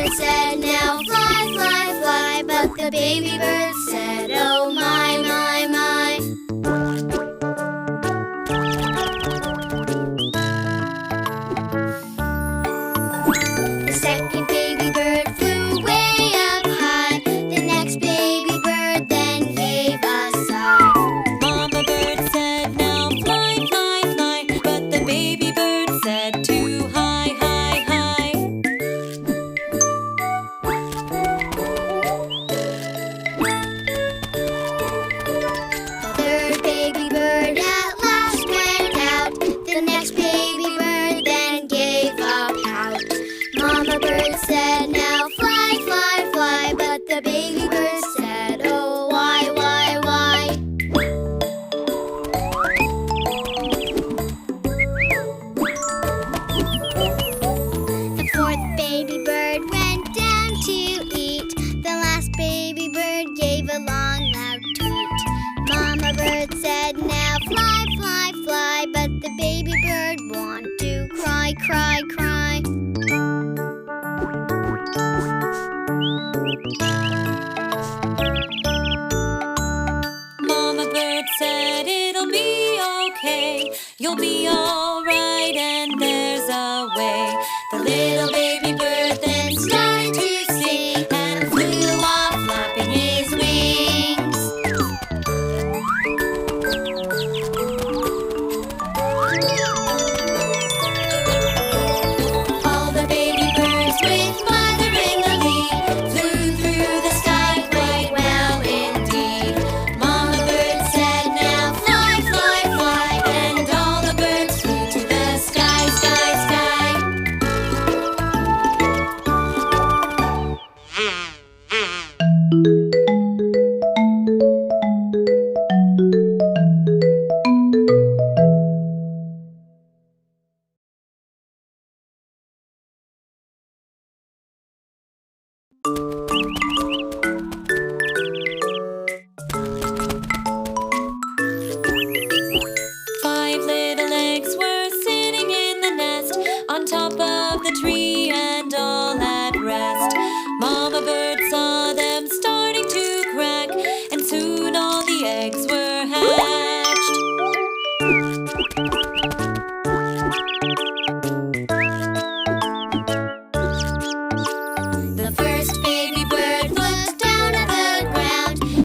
bird said, now fly, fly, fly. But the baby bird said, oh my, my, my. The second baby bird flew way up high. The next baby bird then gave a sigh. Mama bird said, now fly, fly, fly. But the baby bird said, too high, high, high. The third baby bird at last went out. The next baby bird then gave a pout. Mama bird said, now fly, fly, fly. But the baby bird said, oh, why, why, why? The fourth baby bird went down to eat. The last baby bird gave a long, loud tweet. Mama bird said, now fly, fly, fly. But the baby bird wanted to cry, cry, cry. Mama bird said, it'll be okay. You'll be alright, and there's a way. The little baby bird then started to sing and flew off, flapping his wings. All the baby birds with mother in the lead flew through the sky quite well indeed. Mama bird said, now fly, fly, fly. And all the birds flew to the sky, sky, sky. Five little eggs were sitting in the nest on top of the tree and all at rest. Mama bird saw them starting to crack, and soon all the eggs were hatched.